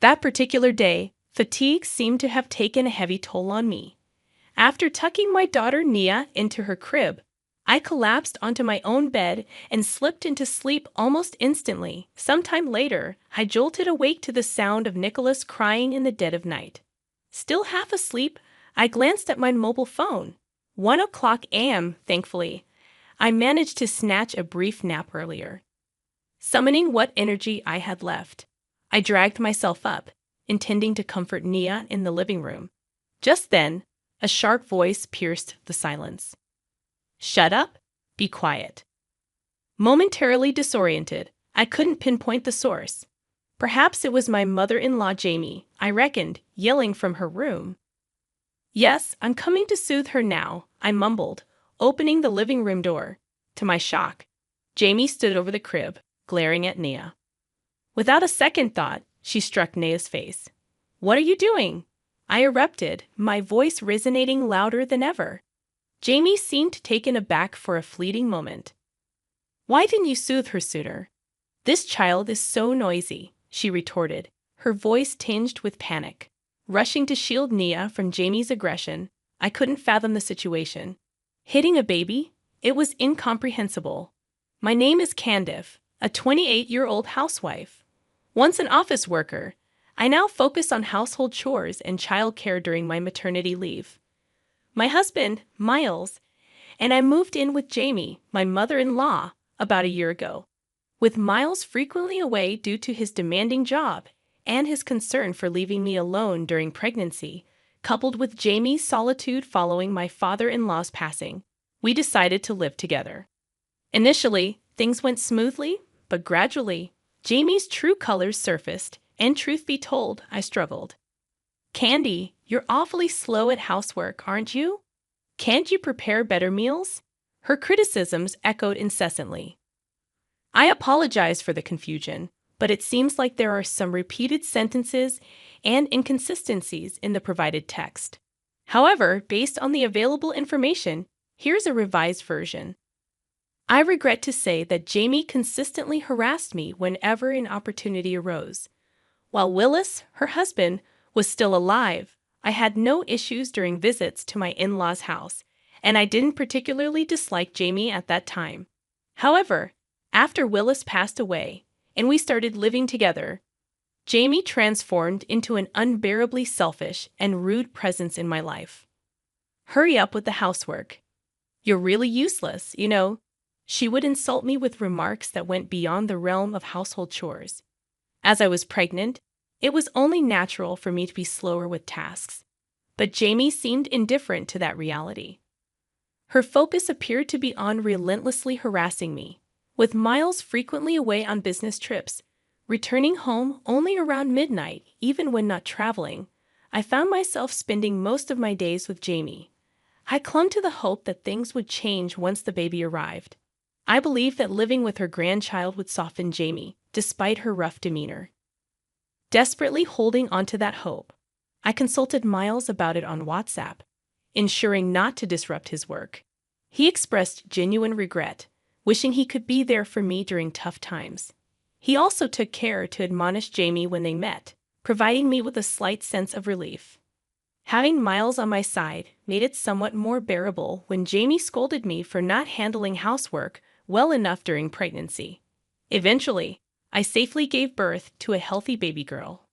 That particular day, fatigue seemed to have taken a heavy toll on me. After tucking my daughter Nia into her crib, I collapsed onto my own bed and slipped into sleep almost instantly. Sometime later, I jolted awake to the sound of Nicholas crying in the dead of night. Still half asleep, I glanced at my mobile phone. 1:00 a.m., thankfully. I managed to snatch a brief nap earlier. Summoning what energy I had left, I dragged myself up, intending to comfort Nia in the living room. Just then, a sharp voice pierced the silence. "Shut up, be quiet." Momentarily disoriented, I couldn't pinpoint the source. Perhaps it was my mother-in-law Jamie, I reckoned, yelling from her room. "Yes, I'm coming to soothe her now," I mumbled, opening the living room door. To my shock, Jamie stood over the crib, glaring at Nia. Without a second thought, she struck Nia's face. "What are you doing?" I erupted, my voice resonating louder than ever. Jamie seemed taken aback for a fleeting moment. "Why didn't you soothe her sooner? This child is so noisy," she retorted, her voice tinged with panic. Rushing to shield Nia from Jamie's aggression, I couldn't fathom the situation. Hitting a baby? It was incomprehensible. My name is Candice, a 28-year-old housewife. Once an office worker, I now focus on household chores and childcare during my maternity leave. My husband, Miles, and I moved in with Jamie, my mother-in-law, about a year ago. With Miles frequently away due to his demanding job and his concern for leaving me alone during pregnancy, coupled with Jamie's solitude following my father-in-law's passing, we decided to live together. Initially, things went smoothly, but gradually, Jamie's true colors surfaced, and truth be told, I struggled. "Candy, you're awfully slow at housework, aren't you? Can't you prepare better meals?" Her criticisms echoed incessantly. I apologize for the confusion, but it seems like there are some repeated sentences and inconsistencies in the provided text. However, based on the available information, here's a revised version. I regret to say that Jamie consistently harassed me whenever an opportunity arose. While Willis, her husband, was still alive, I had no issues during visits to my in-laws' house, and I didn't particularly dislike Jamie at that time. However, after Willis passed away and we started living together, Jamie transformed into an unbearably selfish and rude presence in my life. "Hurry up with the housework. You're really useless, you know." She would insult me with remarks that went beyond the realm of household chores. As I was pregnant, it was only natural for me to be slower with tasks, but Jamie seemed indifferent to that reality. Her focus appeared to be on relentlessly harassing me, with Miles frequently away on business trips, returning home only around midnight, even when not traveling. I found myself spending most of my days with Jamie. I clung to the hope that things would change once the baby arrived. I believed that living with her grandchild would soften Jamie, despite her rough demeanor. Desperately holding onto that hope, I consulted Miles about it on WhatsApp, ensuring not to disrupt his work. He expressed genuine regret, wishing he could be there for me during tough times. He also took care to admonish Jamie when they met, providing me with a slight sense of relief. Having Miles on my side made it somewhat more bearable when Jamie scolded me for not handling housework well enough during pregnancy. Eventually, I safely gave birth to a healthy baby girl.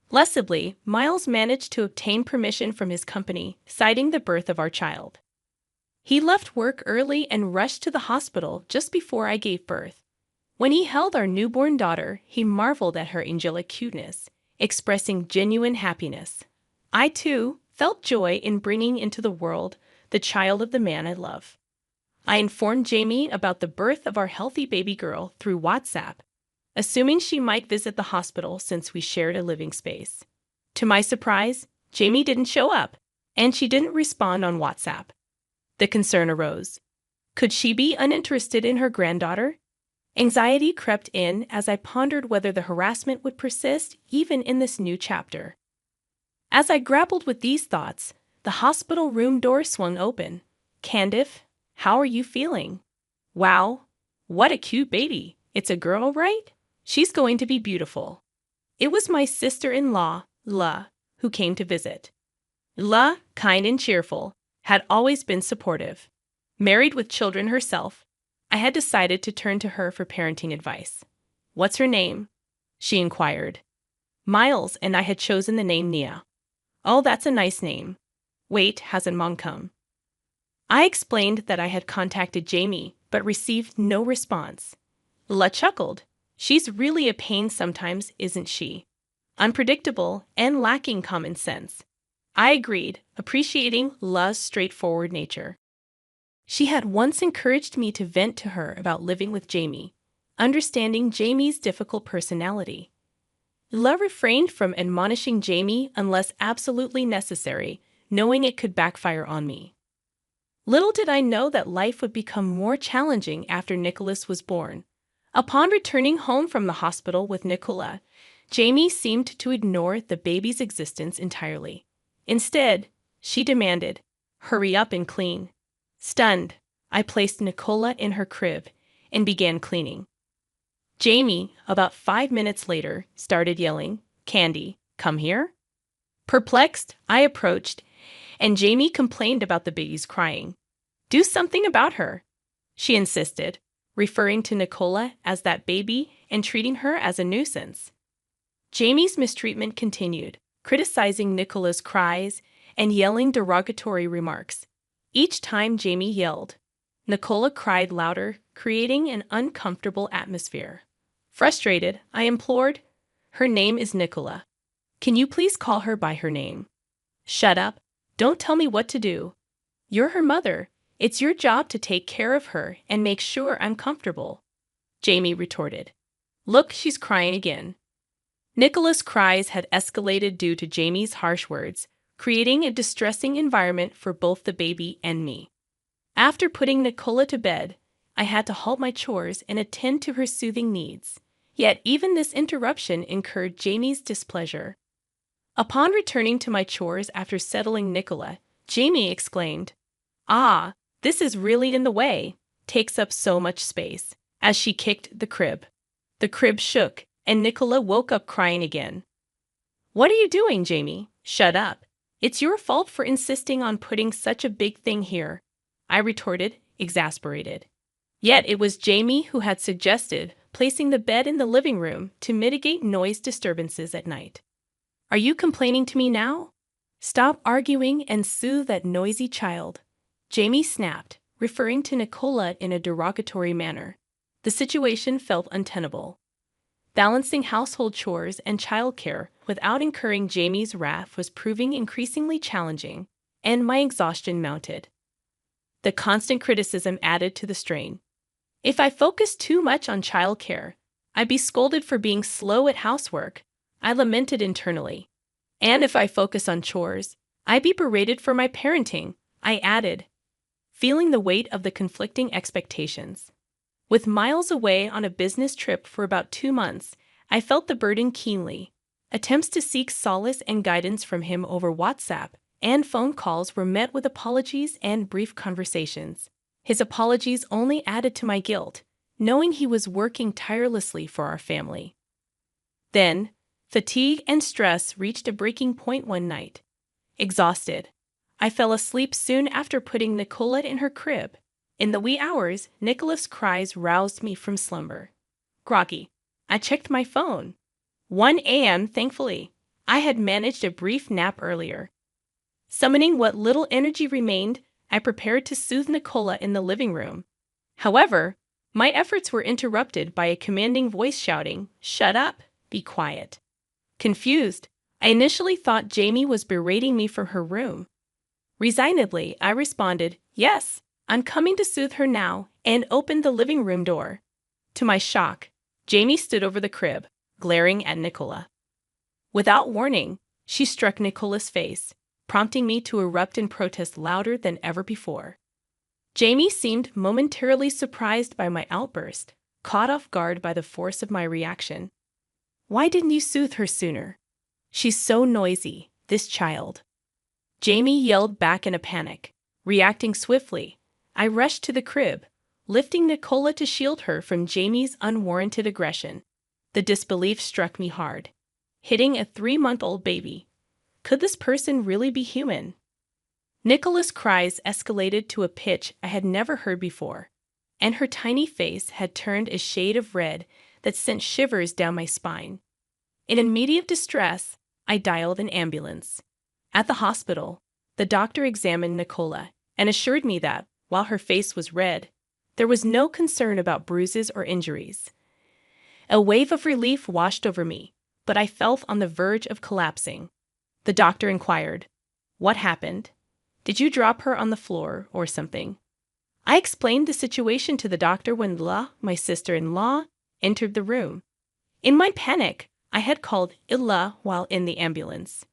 Blessedly, Miles managed to obtain permission from his company, citing the birth of our child. He left work early and rushed to the hospital just before I gave birth. When he held our newborn daughter, he marveled at her angelic cuteness, expressing genuine happiness. I, too, felt joy in bringing into the world the child of the man I love. I informed Jamie about the birth of our healthy baby girl through WhatsApp, assuming she might visit the hospital since we shared a living space. To my surprise, Jamie didn't show up, and she didn't respond on WhatsApp. The concern arose. Could she be uninterested in her granddaughter? Anxiety crept in as I pondered whether the harassment would persist even in this new chapter. As I grappled with these thoughts, the hospital room door swung open. "Candice, how are you feeling?" "Wow, what a cute baby. It's a girl, right? She's going to be beautiful." It was my sister-in-law, La, who came to visit. La, kind and cheerful, had always been supportive. Married with children herself, I had decided to turn to her for parenting advice. "What's her name?" she inquired. Miles and I had chosen the name Nia. "Oh, that's a nice name. Wait, hasn't Mom come?" I explained that I had contacted Jamie, but received no response. La chuckled. "She's really a pain sometimes, isn't she? Unpredictable and lacking common sense." I agreed, appreciating La's straightforward nature. She had once encouraged me to vent to her about living with Jamie, understanding Jamie's difficult personality. La refrained from admonishing Jamie unless absolutely necessary, knowing it could backfire on me. Little did I know that life would become more challenging after Nicholas was born. Upon returning home from the hospital with Nicola, Jamie seemed to ignore the baby's existence entirely. Instead, she demanded, "Hurry up and clean." Stunned, I placed Nicola in her crib and began cleaning. Jamie, about 5 minutes later, started yelling, "Candy, come here." Perplexed, I approached, and Jamie complained about the baby's crying. "Do something about her," she insisted, referring to Nicola as that baby and treating her as a nuisance. Jamie's mistreatment continued, criticizing Nicola's cries and yelling derogatory remarks. Each time Jamie yelled, Nicola cried louder, creating an uncomfortable atmosphere. Frustrated, I implored, "Her name is Nicola. Can you please call her by her name?" "Shut up. Don't tell me what to do. You're her mother. It's your job to take care of her and make sure I'm comfortable," Jamie retorted. "Look, she's crying again." Nicola's cries had escalated due to Jamie's harsh words, creating a distressing environment for both the baby and me. After putting Nicola to bed, I had to halt my chores and attend to her soothing needs. Yet even this interruption incurred Jamie's displeasure. Upon returning to my chores after settling Nicola, Jamie exclaimed, "Ah, this is really in the way, takes up so much space," as she kicked the crib. The crib shook, and Nicola woke up crying again. "What are you doing, Jamie? Shut up. It's your fault for insisting on putting such a big thing here," I retorted, exasperated. Yet it was Jamie who had suggested placing the bed in the living room to mitigate noise disturbances at night. "Are you complaining to me now? Stop arguing and soothe that noisy child," Jamie snapped, referring to Nicola in a derogatory manner. The situation felt untenable. Balancing household chores and childcare without incurring Jamie's wrath was proving increasingly challenging, and my exhaustion mounted. The constant criticism added to the strain. If I focused too much on childcare, I'd be scolded for being slow at housework, I lamented internally. And if I focus on chores, I'd be berated for my parenting, I added, feeling the weight of the conflicting expectations. With Miles away on a business trip for about 2 months, I felt the burden keenly. Attempts to seek solace and guidance from him over WhatsApp and phone calls were met with apologies and brief conversations. His apologies only added to my guilt, knowing he was working tirelessly for our family. Then, fatigue and stress reached a breaking point one night. Exhausted, I fell asleep soon after putting Nicola in her crib. In the wee hours, Nicola's cries roused me from slumber. Groggy, I checked my phone. 1 a.m., thankfully. I had managed a brief nap earlier. Summoning what little energy remained, I prepared to soothe Nicola in the living room. However, my efforts were interrupted by a commanding voice shouting, "Shut up, be quiet." Confused, I initially thought Jamie was berating me from her room. Resignedly, I responded, "Yes, I'm coming to soothe her now," and opened the living room door. To my shock, Jamie stood over the crib, glaring at Nicola. Without warning, she struck Nicola's face, prompting me to erupt in protest louder than ever before. Jamie seemed momentarily surprised by my outburst, caught off guard by the force of my reaction. "Why didn't you soothe her sooner? She's so noisy, this child." Jamie yelled back in a panic. Reacting swiftly, I rushed to the crib, lifting Nicola to shield her from Jamie's unwarranted aggression. The disbelief struck me hard. hitting a 3-month-old baby. Could this person really be human? Nicola's cries escalated to a pitch I had never heard before, and her tiny face had turned a shade of red that sent shivers down my spine. In immediate distress, I dialed an ambulance. At the hospital, the doctor examined Nicola and assured me that, while her face was red, there was no concern about bruises or injuries. A wave of relief washed over me, but I felt on the verge of collapsing. The doctor inquired, "What happened? Did you drop her on the floor or something?" I explained the situation to the doctor when my sister-in-law, entered the room. In my panic, I had called Illa while in the ambulance.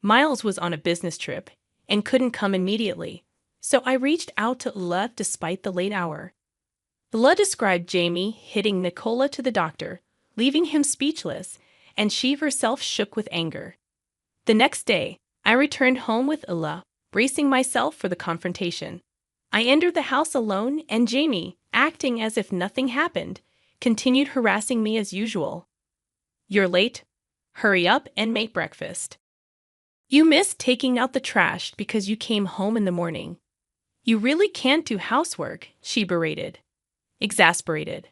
Miles was on a business trip and couldn't come immediately, so I reached out to Illa despite the late hour. Illa described Jamie hitting Nicola to the doctor, leaving him speechless, and she herself shook with anger. The next day, I returned home with Illa, bracing myself for the confrontation. I entered the house alone, and Jamie, acting as if nothing happened, continued harassing me as usual. "You're late. Hurry up and make breakfast. You missed taking out the trash because you came home in the morning. You really can't do housework," she berated. Exasperated,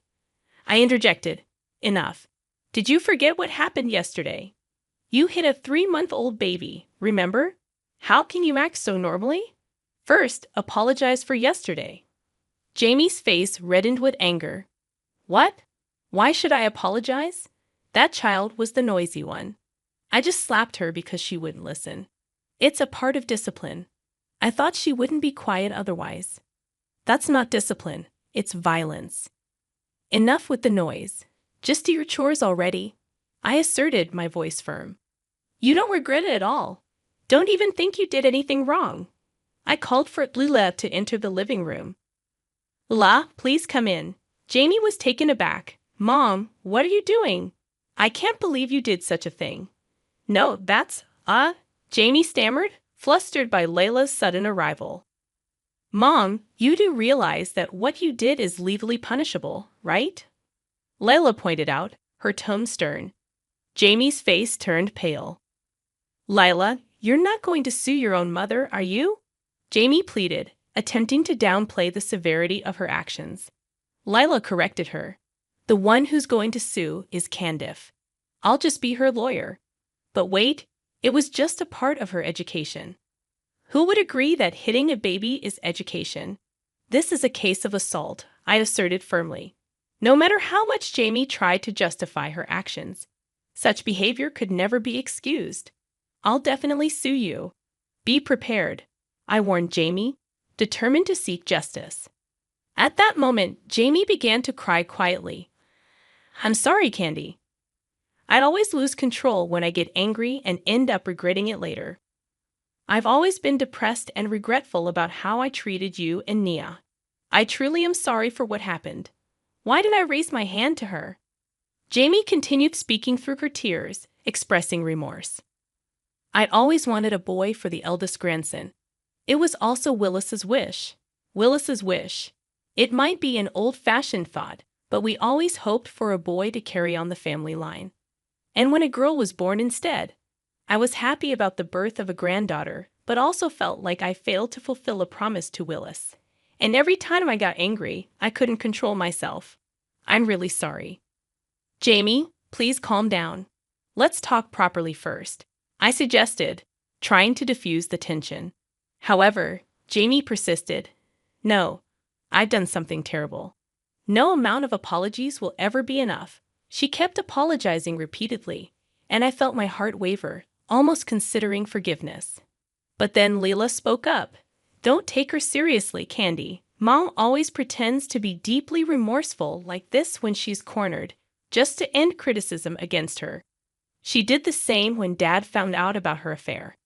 I interjected, "Enough. Did you forget what happened yesterday? You hit a 3-month-old baby, remember? How can you act so normally? First, apologize for yesterday." Jamie's face reddened with anger. "What? Why should I apologize? That child was the noisy one. I just slapped her because she wouldn't listen. It's a part of discipline. I thought she wouldn't be quiet otherwise." "That's not discipline. It's violence." "Enough with the noise. Just do your chores already," I asserted, my voice firm. "You don't regret it at all. Don't even think you did anything wrong." I called for Lila to enter the living room. "Lila, please come in." Jamie was taken aback. "Mom, what are you doing? I can't believe you did such a thing." "No, that's, Jamie stammered, flustered by Layla's sudden arrival. "Mom, you do realize that what you did is legally punishable, right?" Layla pointed out, her tone stern. Jamie's face turned pale. "Lila, you're not going to sue your own mother, are you?" Jamie pleaded, attempting to downplay the severity of her actions. Lila corrected her. "The one who's going to sue is Candice. I'll just be her lawyer." But wait, it was just a part of her education. Who would agree that hitting a baby is education? "This is a case of assault," I asserted firmly. No matter how much Jamie tried to justify her actions, such behavior could never be excused. "I'll definitely sue you. Be prepared," I warned Jamie, determined to seek justice. At that moment, Jamie began to cry quietly. "I'm sorry, Candy. I'd always lose control when I get angry and end up regretting it later. I've always been depressed and regretful about how I treated you and Nia. I truly am sorry for what happened. Why did I raise my hand to her?" Jamie continued speaking through her tears, expressing remorse. "I'd always wanted a boy for the eldest grandson. It was also Willis's wish. Willis's wish. It might be an old-fashioned thought, but we always hoped for a boy to carry on the family line. And when a girl was born instead, I was happy about the birth of a granddaughter, but also felt like I failed to fulfill a promise to Willis. And every time I got angry, I couldn't control myself. I'm really sorry." "Jamie, please calm down. Let's talk properly first," I suggested, trying to diffuse the tension. However, Jamie persisted. "No, I've done something terrible. No amount of apologies will ever be enough." She kept apologizing repeatedly, and I felt my heart waver, almost considering forgiveness. But then Leela spoke up. "Don't take her seriously, Candy. Mom always pretends to be deeply remorseful like this when she's cornered, just to end criticism against her. She did the same when Dad found out about her affair.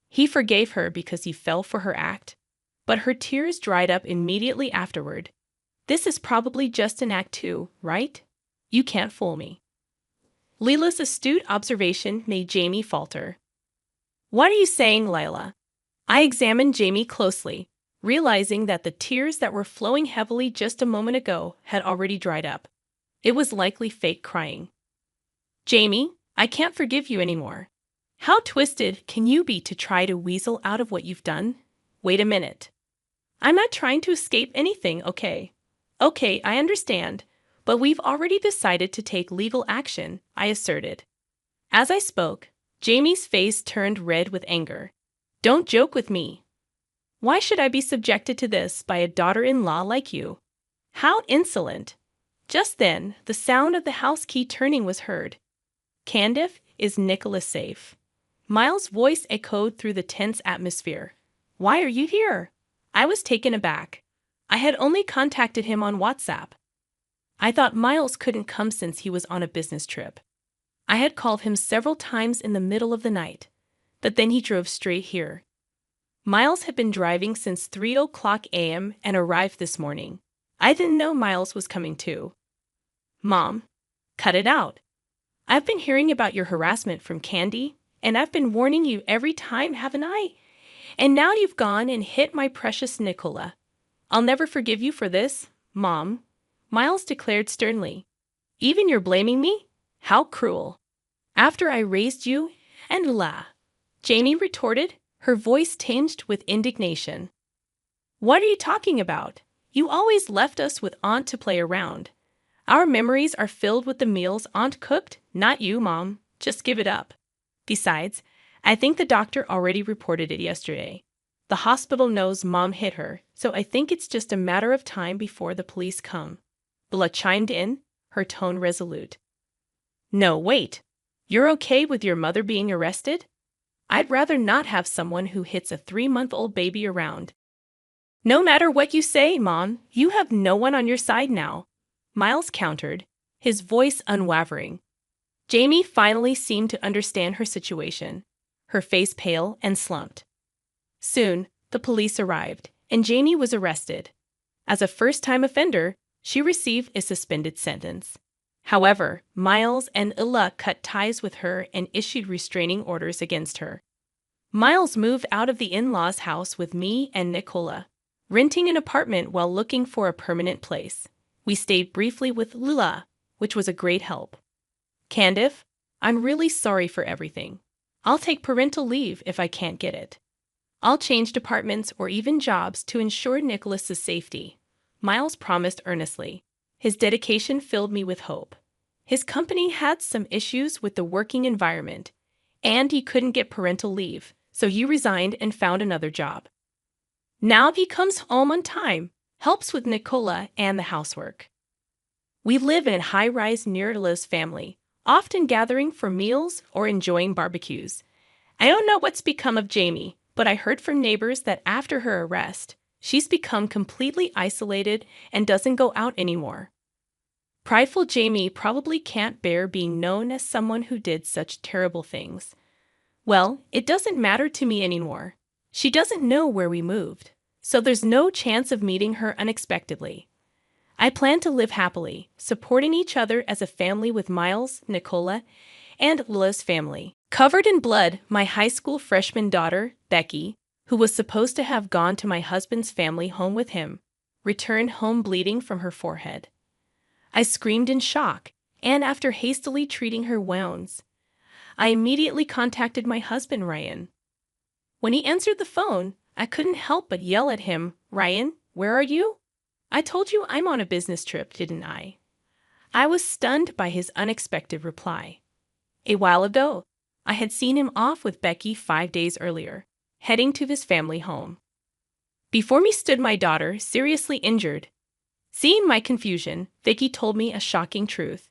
He forgave her because he fell for her act, but her tears dried up immediately afterward. This is probably just an act too, right? You can't fool me." Leela's astute observation made Jamie falter. "What are you saying, Layla?" I examined Jamie closely, realizing that the tears that were flowing heavily just a moment ago had already dried up. It was likely fake crying. "Jamie, I can't forgive you anymore. How twisted can you be to try to weasel out of what you've done? Wait a minute. I'm not trying to escape anything, okay? Okay, I understand, but we've already decided to take legal action, I asserted. As I spoke, Jamie's face turned red with anger. Don't joke with me. Why should I be subjected to this by a daughter-in-law like you? How insolent! Just then, the sound of the house key turning was heard. Candice, is Nicholas safe? Miles' voice echoed through the tense atmosphere. Why are you here? I was taken aback. I had only contacted him on WhatsApp. I thought Miles couldn't come since he was on a business trip. I had called him several times in the middle of the night, but then he drove straight here. Miles had been driving since 3 a.m. and arrived this morning. I didn't know Miles was coming too. Mom, cut it out. I've been hearing about your harassment from Candy, and I've been warning you every time, haven't I? And now you've gone and hit my precious Nicola. I'll never forgive you for this, Mom, Miles declared sternly. Even you're blaming me? How cruel. After I raised you and La, Jamie retorted, her voice tinged with indignation. What are you talking about? You always left us with Aunt to play around. Our memories are filled with the meals Aunt cooked, not you, Mom. Just give it up. Besides, I think the doctor already reported it yesterday. The hospital knows Mom hit her, so I think it's just a matter of time before the police come. Bella chimed in, her tone resolute. No, wait. You're okay with your mother being arrested? I'd rather not have someone who hits a 3-month-old baby around. No matter what you say, Mom, you have no one on your side now, Miles countered, his voice unwavering. Jamie finally seemed to understand her situation, her face pale and slumped. Soon, the police arrived, and Jamie was arrested. As a first-time offender, she received a suspended sentence. However, Miles and Ella cut ties with her and issued restraining orders against her. Miles moved out of the in-laws' house with me and Nicola, renting an apartment while looking for a permanent place. We stayed briefly with Lula, which was a great help. Candice, I'm really sorry for everything. I'll take parental leave if I can't get it. I'll change departments or even jobs to ensure Nicholas's safety, Miles promised earnestly. His dedication filled me with hope. His company had some issues with the working environment, and he couldn't get parental leave, so he resigned and found another job. Now he comes home on time, helps with Nicola and the housework. We live in a high-rise near Liz family, often gathering for meals or enjoying barbecues. I don't know what's become of Jamie, but I heard from neighbors that after her arrest, she's become completely isolated and doesn't go out anymore. Prideful Jamie probably can't bear being known as someone who did such terrible things. Well, it doesn't matter to me anymore. She doesn't know where we moved, so there's no chance of meeting her unexpectedly. I plan to live happily, supporting each other as a family with Miles, Nicola, and Lila's family. Covered in blood, my high school freshman daughter, Becky, who was supposed to have gone to my husband's family home with him, returned home bleeding from her forehead. I screamed in shock, and after hastily treating her wounds, I immediately contacted my husband, Ryan. When he answered the phone, I couldn't help but yell at him, Ryan, where are you? I told you I'm on a business trip, didn't I? I was stunned by his unexpected reply. A while ago, I had seen him off with Becky 5 days earlier, heading to his family home. Before me stood my daughter, seriously injured. Seeing my confusion, Vicky told me a shocking truth.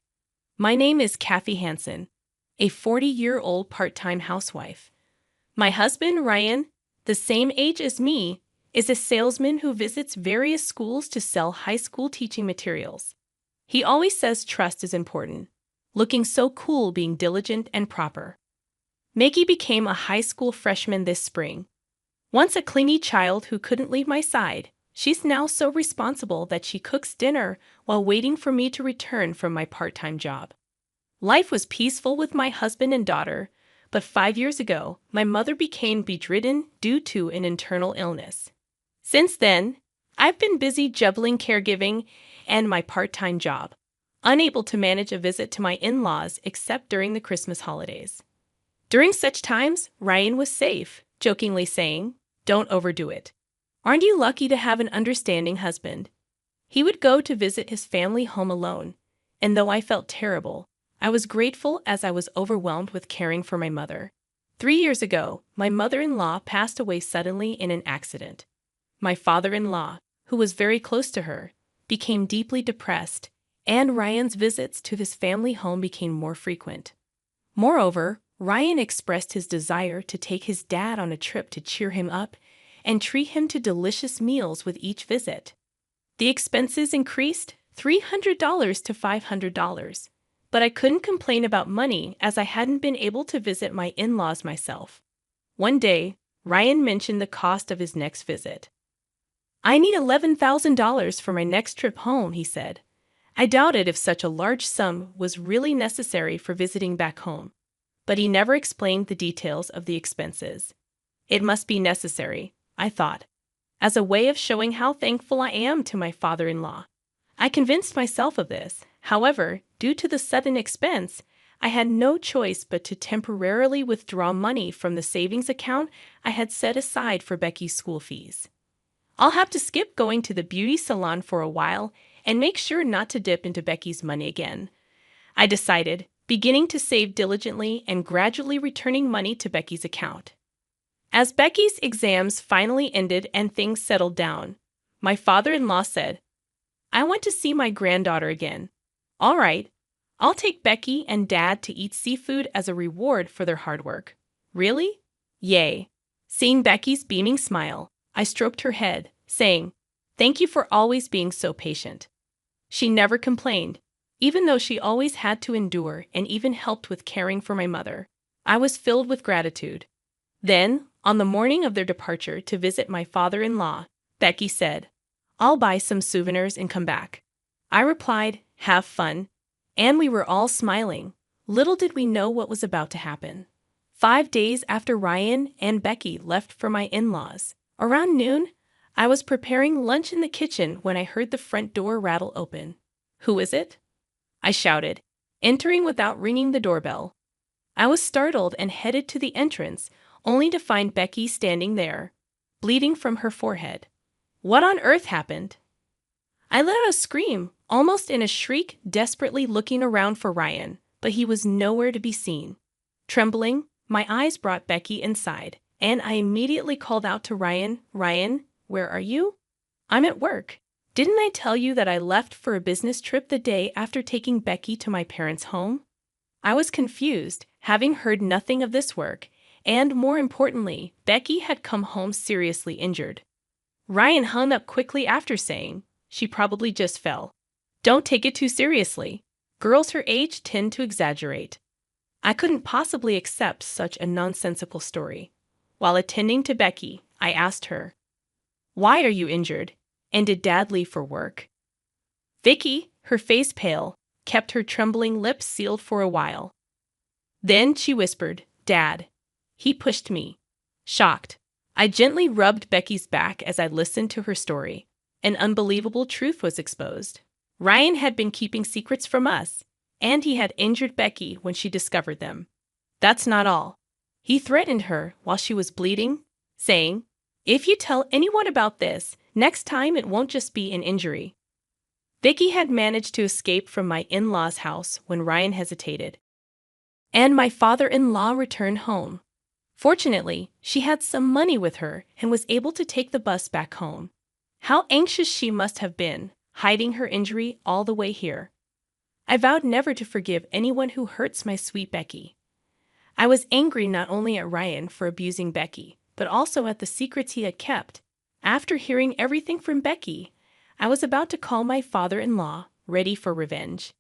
My name is Kathy Hansen, a 40-year-old part-time housewife. My husband, Ryan, the same age as me, is a salesman who visits various schools to sell high school teaching materials. He always says trust is important, looking so cool being diligent and proper. Maggie became a high school freshman this spring. Once a clingy child who couldn't leave my side, she's now so responsible that she cooks dinner while waiting for me to return from my part-time job. Life was peaceful with my husband and daughter, but 5 years ago, my mother became bedridden due to an internal illness. Since then, I've been busy juggling caregiving and my part-time job, unable to manage a visit to my in-laws except during the Christmas holidays. During such times, Ryan was safe, jokingly saying, "Don't overdo it. Aren't you lucky to have an understanding husband?" He would go to visit his family home alone, and though I felt terrible, I was grateful as I was overwhelmed with caring for my mother. 3 years ago, my mother-in-law passed away suddenly in an accident. My father-in-law, who was very close to her, became deeply depressed, and Ryan's visits to his family home became more frequent. Moreover, Ryan expressed his desire to take his dad on a trip to cheer him up and treat him to delicious meals with each visit. The expenses increased $300 to $500, but I couldn't complain about money as I hadn't been able to visit my in-laws myself. One day, Ryan mentioned the cost of his next visit. "I need $11,000 for my next trip home," he said. I doubted if such a large sum was really necessary for visiting back home, but he never explained the details of the expenses. It must be necessary, I thought, as a way of showing how thankful I am to my father-in-law. I convinced myself of this. However, due to the sudden expense, I had no choice but to temporarily withdraw money from the savings account I had set aside for Becky's school fees. I'll have to skip going to the beauty salon for a while and make sure not to dip into Becky's money again, I decided, beginning to save diligently and gradually returning money to Becky's account. As Becky's exams finally ended and things settled down, my father-in-law said, "I want to see my granddaughter again." "All right, I'll take Becky and Dad to eat seafood as a reward for their hard work." "Really?" "Yay." Seeing Becky's beaming smile, I stroked her head, saying, "Thank you for always being so patient." She never complained, even though she always had to endure and even helped with caring for my mother. I was filled with gratitude. Then, on the morning of their departure to visit my father-in-law, Becky said, "I'll buy some souvenirs and come back." I replied, "Have fun," and we were all smiling. Little did we know what was about to happen. 5 days after Ryan and Becky left for my in-laws, around noon, I was preparing lunch in the kitchen when I heard the front door rattle open. "Who is it?" I shouted, entering without ringing the doorbell. I was startled and headed to the entrance, only to find Becky standing there, bleeding from her forehead. What on earth happened? I let out a scream, almost in a shriek, desperately looking around for Ryan, but he was nowhere to be seen. Trembling, my eyes brought Becky inside, and I immediately called out to Ryan, "Ryan, where are you?" "I'm at work. Didn't I tell you that I left for a business trip the day after taking Becky to my parents' home?" I was confused, having heard nothing of this work, and more importantly, Becky had come home seriously injured. Ryan hung up quickly after saying, "She probably just fell. Don't take it too seriously. Girls her age tend to exaggerate." I couldn't possibly accept such a nonsensical story. While attending to Becky, I asked her, "Why are you injured? And did Dad leave for work?" Vicky, her face pale, kept her trembling lips sealed for a while. Then she whispered, "Dad." He pushed me. Shocked, I gently rubbed Becky's back as I listened to her story. An unbelievable truth was exposed. Ryan had been keeping secrets from us, and he had injured Becky when she discovered them. That's not all. He threatened her while she was bleeding, saying, "If you tell anyone about this, next time it won't just be an injury." Vicky had managed to escape from my in-laws' house when Ryan hesitated, and my father-in-law returned home. Fortunately, she had some money with her and was able to take the bus back home. How anxious she must have been, hiding her injury all the way here. I vowed never to forgive anyone who hurts my sweet Becky. I was angry not only at Ryan for abusing Becky, but also at the secrets he had kept. After hearing everything from Becky, I was about to call my father-in-law, ready for revenge.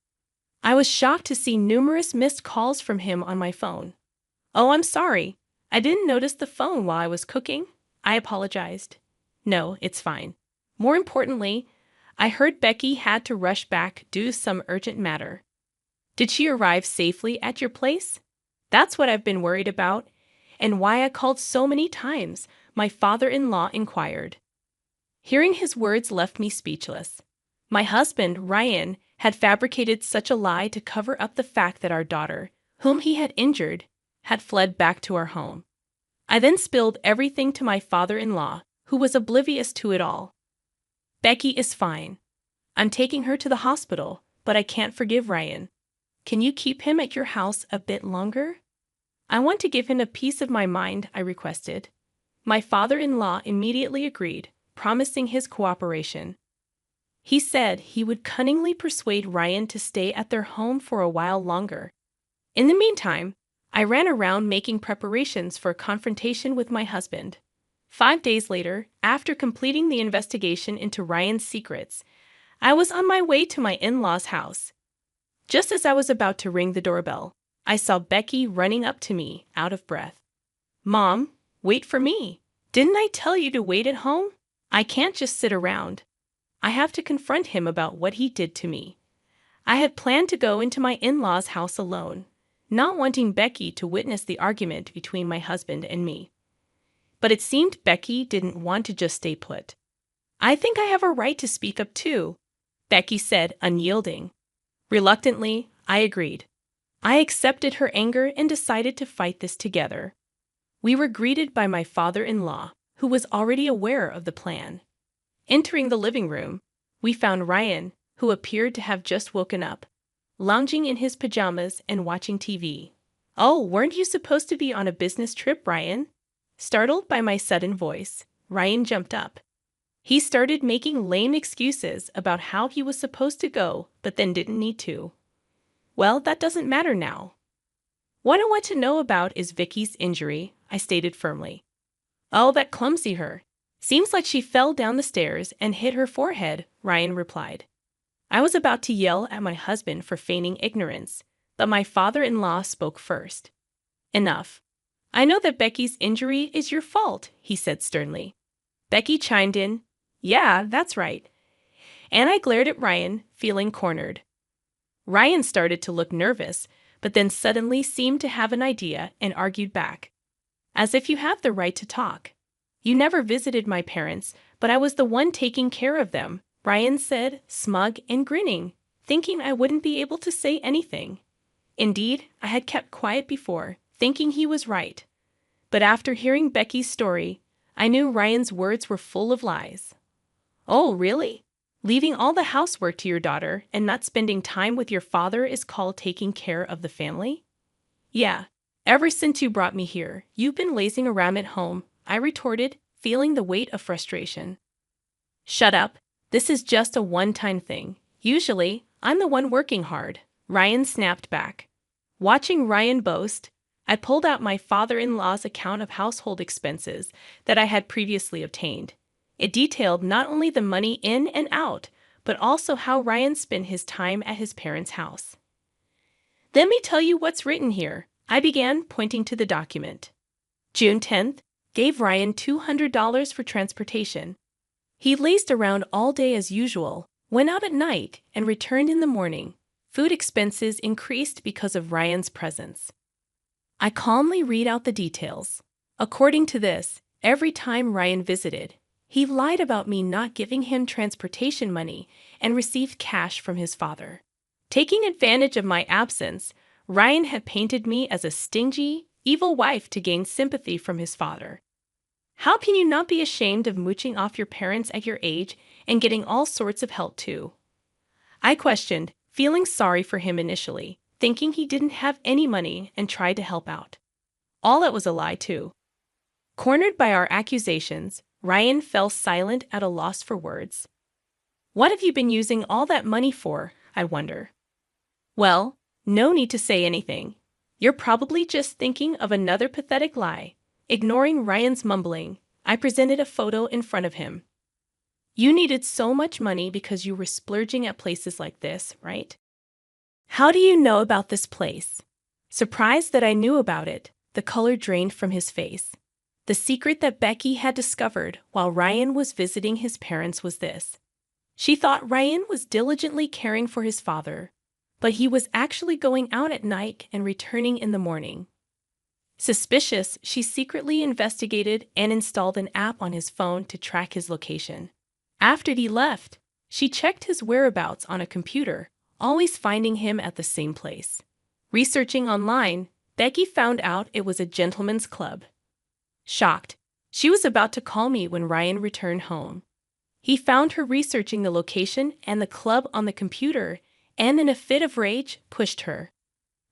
I was shocked to see numerous missed calls from him on my phone. "Oh, I'm sorry. I didn't notice the phone while I was cooking," I apologized. "No, it's fine. More importantly, I heard Becky had to rush back due to some urgent matter." "Did she arrive safely at your place?" "That's what I've been worried about, and why I called so many times," my father-in-law inquired. Hearing his words left me speechless. My husband, Ryan, had fabricated such a lie to cover up the fact that our daughter, whom he had injured, had fled back to our home. I then spilled everything to my father-in-law, who was oblivious to it all. Becky is fine. I'm taking her to the hospital, but I can't forgive Ryan. Can you keep him at your house a bit longer? I want to give him a piece of my mind, I requested. My father-in-law immediately agreed, promising his cooperation. He said he would cunningly persuade Ryan to stay at their home for a while longer. In the meantime, I ran around making preparations for a confrontation with my husband. 5 days later, after completing the investigation into Ryan's secrets, I was on my way to my in-laws' house. Just as I was about to ring the doorbell, I saw Becky running up to me, out of breath. "Mom, wait for me. Didn't I tell you to wait at home? I can't just sit around. I have to confront him about what he did to me." I had planned to go into my in-laws' house alone, not wanting Becky to witness the argument between my husband and me. But it seemed Becky didn't want to just stay put. "I think I have a right to speak up too," Becky said, unyielding. Reluctantly, I agreed. I accepted her anger and decided to fight this together. We were greeted by my father-in-law, who was already aware of the plan. Entering the living room, we found Ryan, who appeared to have just woken up, lounging in his pajamas and watching TV. "Oh, weren't you supposed to be on a business trip, Ryan?" Startled by my sudden voice, Ryan jumped up. He started making lame excuses about how he was supposed to go, but then didn't need to. "Well, that doesn't matter now. What I want to know about is Vicky's injury," I stated firmly. "Oh, that clumsy her. Seems like she fell down the stairs and hit her forehead," Ryan replied. I was about to yell at my husband for feigning ignorance, but my father-in-law spoke first. "Enough. I know that Becky's injury is your fault," he said sternly. Becky chimed in, "Yeah, that's right." And I glared at Ryan, feeling cornered. Ryan started to look nervous, but then suddenly seemed to have an idea and argued back. "As if you have the right to talk. You never visited my parents, but I was the one taking care of them," Ryan said, smug and grinning, thinking I wouldn't be able to say anything. Indeed, I had kept quiet before, thinking he was right. But after hearing Becky's story, I knew Ryan's words were full of lies. "Oh, really? Leaving all the housework to your daughter and not spending time with your father is called taking care of the family?" "Yeah. Ever since you brought me here, you've been lazing around at home," I retorted, feeling the weight of frustration. "Shut up. This is just a one-time thing. Usually, I'm the one working hard," Ryan snapped back. Watching Ryan boast, I pulled out my father-in-law's account of household expenses that I had previously obtained. It detailed not only the money in and out, but also how Ryan spent his time at his parents' house. "Let me tell you what's written here," I began, pointing to the document. June 10th, gave Ryan $200 for transportation. He lazed around all day as usual, went out at night, and returned in the morning. Food expenses increased because of Ryan's presence. I calmly read out the details. According to this, every time Ryan visited, he lied about me not giving him transportation money and received cash from his father. Taking advantage of my absence, Ryan had painted me as a stingy, evil wife to gain sympathy from his father. How can you not be ashamed of mooching off your parents at your age and getting all sorts of help too? I questioned, feeling sorry for him initially, thinking he didn't have any money, and tried to help out. All that was a lie too. Cornered by our accusations, Ryan fell silent at a loss for words. "What have you been using all that money for, I wonder?" "Well, no need to say anything. You're probably just thinking of another pathetic lie." Ignoring Ryan's mumbling, I presented a photo in front of him. "You needed so much money because you were splurging at places like this, right?" "How do you know about this place?" Surprised that I knew about it, the color drained from his face. The secret that Becky had discovered while Ryan was visiting his parents was this. She thought Ryan was diligently caring for his father, but he was actually going out at night and returning in the morning. Suspicious, she secretly investigated and installed an app on his phone to track his location. After he left, she checked his whereabouts on a computer, always finding him at the same place. Researching online, Becky found out it was a gentleman's club. Shocked, she was about to call me when Ryan returned home. He found her researching the location and the club on the computer, and in a fit of rage, pushed her.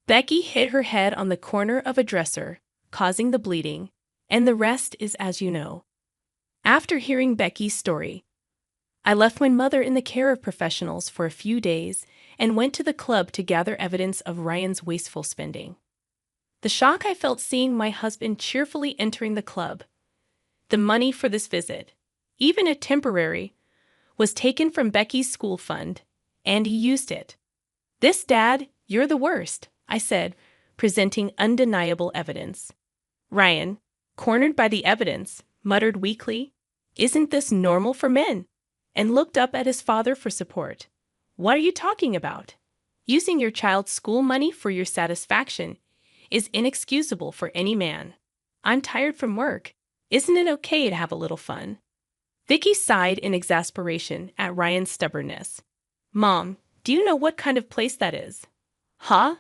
Becky hit her head on the corner of a dresser, causing the bleeding, and the rest is as you know. After hearing Becky's story, I left my mother in the care of professionals for a few days and went to the club to gather evidence of Ryan's wasteful spending. The shock I felt seeing my husband cheerfully entering the club. The money for this visit, even if temporary, was taken from Becky's school fund, and he used it. "This, Dad, you're the worst," I said, presenting undeniable evidence. Ryan, cornered by the evidence, muttered weakly, "Isn't this normal for men?" and looked up at his father for support. "What are you talking about? Using your child's school money for your satisfaction is inexcusable for any man. I'm tired from work. Isn't it okay to have a little fun?" Vicky sighed in exasperation at Ryan's stubbornness. "Mom, do you know what kind of place that is?" "Huh?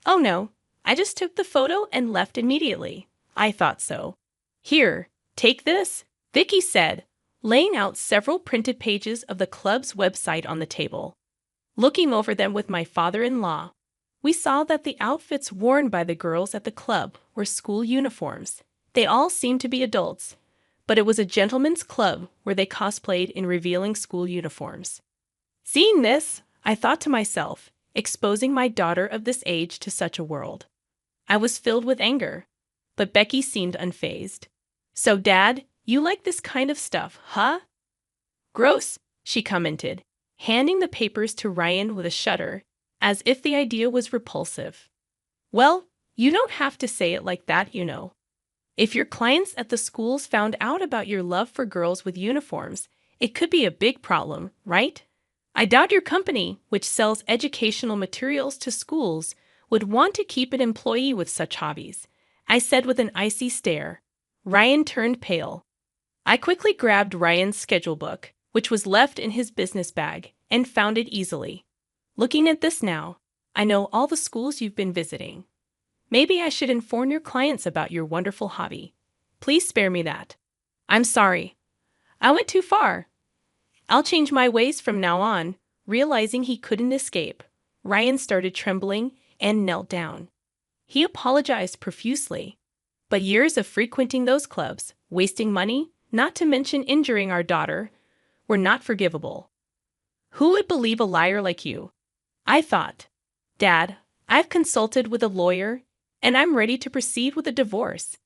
Oh no, I just took the photo and left immediately. I thought so. Here, take this," Vicky said, laying out several printed pages of the club's website on the table. Looking over them with my father-in-law, we saw that the outfits worn by the girls at the club were school uniforms. They all seemed to be adults, but it was a gentleman's club where they cosplayed in revealing school uniforms. Seeing this, I thought to myself, exposing my daughter of this age to such a world. I was filled with anger, but Becky seemed unfazed. "So, Dad, you like this kind of stuff, huh?" "Gross," she commented, handing the papers to Ryan with a shudder, as if the idea was repulsive. "Well, you don't have to say it like that, you know. If your clients at the schools found out about your love for girls with uniforms, it could be a big problem, right? I doubt your company, which sells educational materials to schools, would want to keep an employee with such hobbies," I said with an icy stare. Ryan turned pale. I quickly grabbed Ryan's schedule book, which was left in his business bag, and found it easily. "Looking at this now, I know all the schools you've been visiting. Maybe I should inform your clients about your wonderful hobby. Please spare me that. I'm sorry. I went too far. I'll change my ways from now on." Realizing he couldn't escape, Ryan started trembling and knelt down. He apologized profusely. But years of frequenting those clubs, wasting money, not to mention injuring our daughter, were not forgivable. "Who would believe a liar like you?" I thought. "Dad, I've consulted with a lawyer, and I'm ready to proceed with a divorce.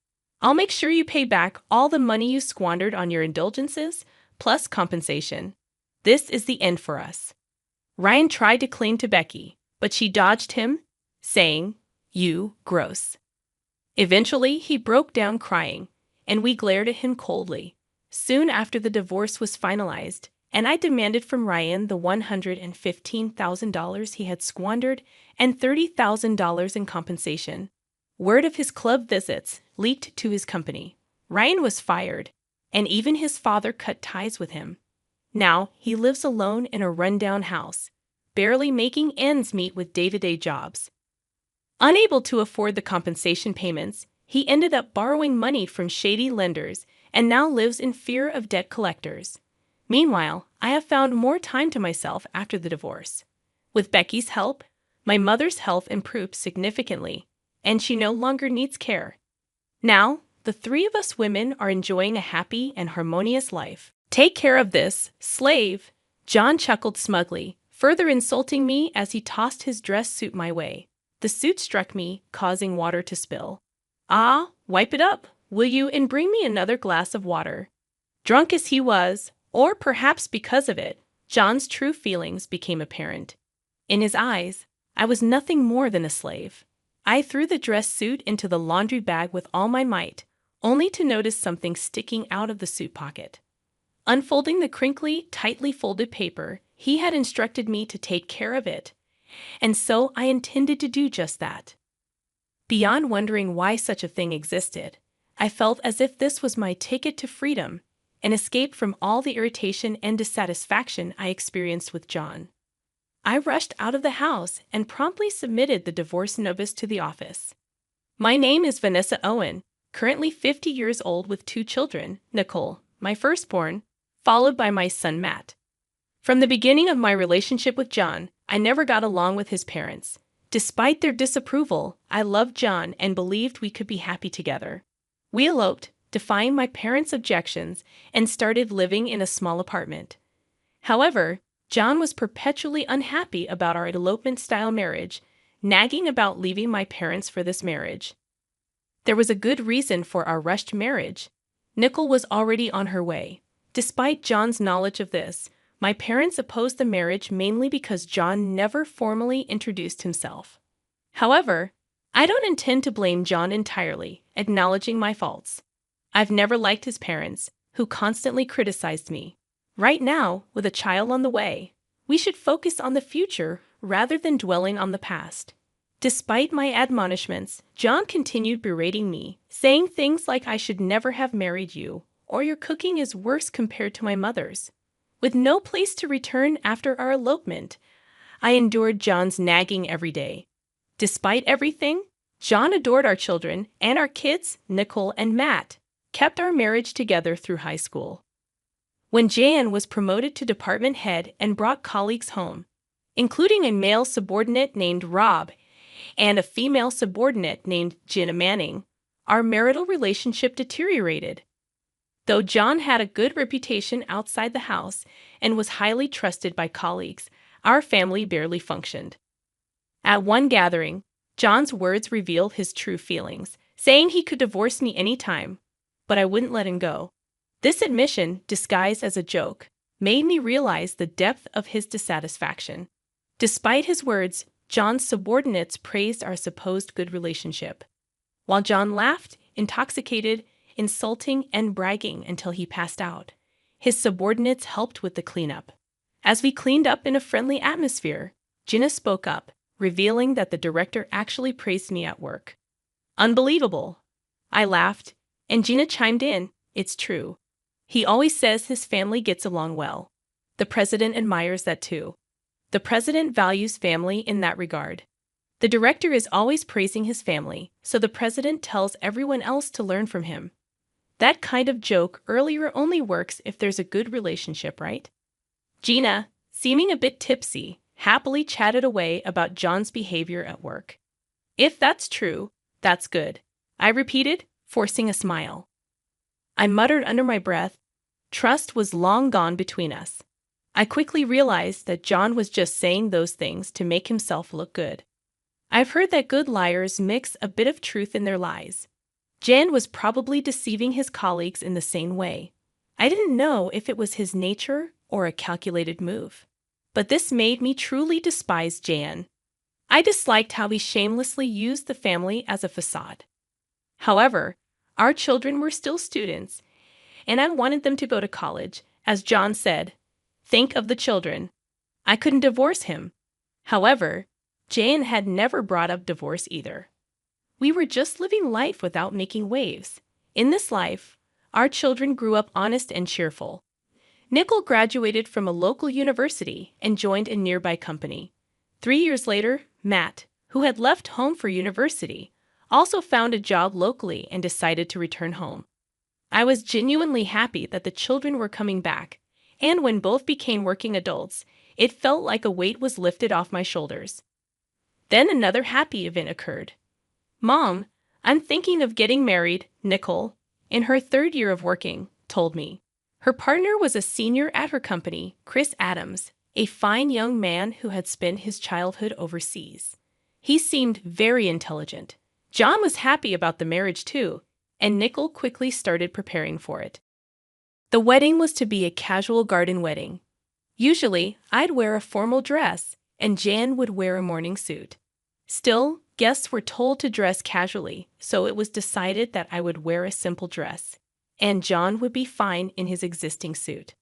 I'll make sure you pay back all the money you squandered on your indulgences, plus compensation. This is the end for us." Ryan tried to cling to Becky, but she dodged him, saying, "You gross." Eventually, he broke down crying, and we glared at him coldly. Soon after the divorce was finalized, and I demanded from Ryan the $115,000 he had squandered and $30,000 in compensation. Word of his club visits leaked to his company. Ryan was fired, and even his father cut ties with him. Now he lives alone in a rundown house, barely making ends meet with day-to-day jobs. Unable to afford the compensation payments, he ended up borrowing money from shady lenders and now lives in fear of debt collectors. Meanwhile, I have found more time to myself after the divorce. With Becky's help, my mother's health improved significantly, and she no longer needs care. Now, the three of us women are enjoying a happy and harmonious life. "Take care of this, slave," John chuckled smugly, further insulting me as he tossed his dress suit my way. The suit struck me, causing water to spill. "Ah, wipe it up, will you, and bring me another glass of water." Drunk as he was, or perhaps because of it, John's true feelings became apparent. In his eyes, I was nothing more than a slave. I threw the dress suit into the laundry bag with all my might, only to notice something sticking out of the suit pocket. Unfolding the crinkly, tightly folded paper, he had instructed me to take care of it, and so I intended to do just that. Beyond wondering why such a thing existed, I felt as if this was my ticket to freedom, an escape from all the irritation and dissatisfaction I experienced with John. I rushed out of the house and promptly submitted the divorce notice to the office. My name is Vanessa Owen, currently 50 years old with 2 children, Nicole, my firstborn, followed by my son Matt. From the beginning of my relationship with John, I never got along with his parents. Despite their disapproval, I loved John and believed we could be happy together. We eloped, defying my parents' objections, and started living in a small apartment. However, John was perpetually unhappy about our elopement-style marriage, nagging about leaving my parents for this marriage. There was a good reason for our rushed marriage. Nicole was already on her way. Despite John's knowledge of this, my parents opposed the marriage mainly because John never formally introduced himself. However, I don't intend to blame John entirely, acknowledging my faults. I've never liked his parents, who constantly criticized me. Right now, with a child on the way, we should focus on the future rather than dwelling on the past. Despite my admonishments, John continued berating me, saying things like I should never have married you, or your cooking is worse compared to my mother's. With no place to return after our elopement, I endured John's nagging every day. Despite everything, John adored our children, and our kids, Nicole and Matt, kept our marriage together through high school. When Jan was promoted to department head and brought colleagues home, including a male subordinate named Rob and a female subordinate named Jenna Manning, our marital relationship deteriorated. Though John had a good reputation outside the house and was highly trusted by colleagues, our family barely functioned. At one gathering, John's words revealed his true feelings, saying he could divorce me anytime, but I wouldn't let him go. This admission, disguised as a joke, made me realize the depth of his dissatisfaction. Despite his words, John's subordinates praised our supposed good relationship, while John laughed, intoxicated, insulting, and bragging until he passed out. His subordinates helped with the cleanup. As we cleaned up in a friendly atmosphere, Jenna spoke up, revealing that the director actually praised me at work. Unbelievable! I laughed, and Jenna chimed in, it's true. He always says his family gets along well. The president admires that too. The president values family in that regard. The director is always praising his family, so the president tells everyone else to learn from him. That kind of joke earlier only works if there's a good relationship, right? Gina, seeming a bit tipsy, happily chatted away about John's behavior at work. If that's true, that's good, I repeated, forcing a smile. I muttered under my breath, trust was long gone between us. I quickly realized that John was just saying those things to make himself look good. I've heard that good liars mix a bit of truth in their lies. Jan was probably deceiving his colleagues in the same way. I didn't know if it was his nature or a calculated move. But this made me truly despise Jan. I disliked how he shamelessly used the family as a facade. However, our children were still students, and I wanted them to go to college. As John said, think of the children. I couldn't divorce him. However, Jan had never brought up divorce either. We were just living life without making waves. In this life, our children grew up honest and cheerful. Nicole graduated from a local university and joined a nearby company. 3 years later, Matt, who had left home for university, also found a job locally and decided to return home. I was genuinely happy that the children were coming back, and when both became working adults, it felt like a weight was lifted off my shoulders. Then another happy event occurred. Mom, I'm thinking of getting married, Nicole, in her 3rd year of working, told me. Her partner was a senior at her company, Chris Adams, a fine young man who had spent his childhood overseas. He seemed very intelligent. John was happy about the marriage too, and Nicole quickly started preparing for it. The wedding was to be a casual garden wedding. Usually, I'd wear a formal dress, and Jan would wear a morning suit. Still, guests were told to dress casually, so it was decided that I would wear a simple dress, and John would be fine in his existing suit.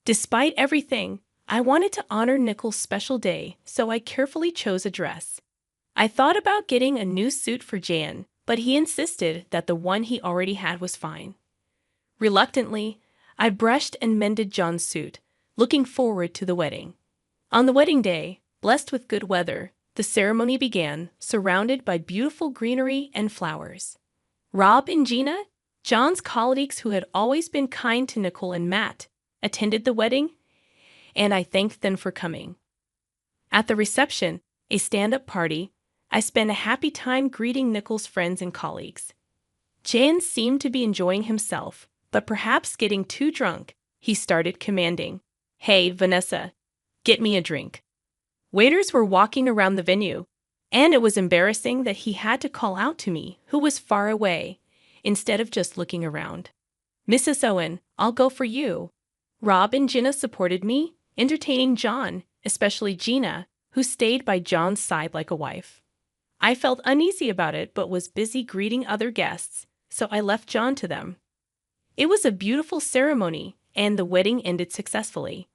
Despite everything, I wanted to honor Nicole's special day, so I carefully chose a dress. I thought about getting a new suit for Jan, but he insisted that the one he already had was fine. Reluctantly, I brushed and mended John's suit, looking forward to the wedding. On the wedding day, Blessed with good weather, the ceremony began, surrounded by beautiful greenery and flowers. Rob and Gina, John's colleagues who had always been kind to Nicole and Matt, attended the wedding, and I thanked them for coming. At the reception, a stand-up party, I spent a happy time greeting Nicole's friends and colleagues. Jan seemed to be enjoying himself, but perhaps getting too drunk. He started commanding, "Hey, Vanessa, get me a drink." Waiters were walking around the venue, and it was embarrassing that he had to call out to me, who was far away, instead of just looking around. "Mrs. Owen, I'll go for you." Rob and Gina supported me, entertaining John, especially Gina, who stayed by John's side like a wife. I felt uneasy about it but was busy greeting other guests, so I left John to them. It was a beautiful ceremony, and the wedding ended successfully.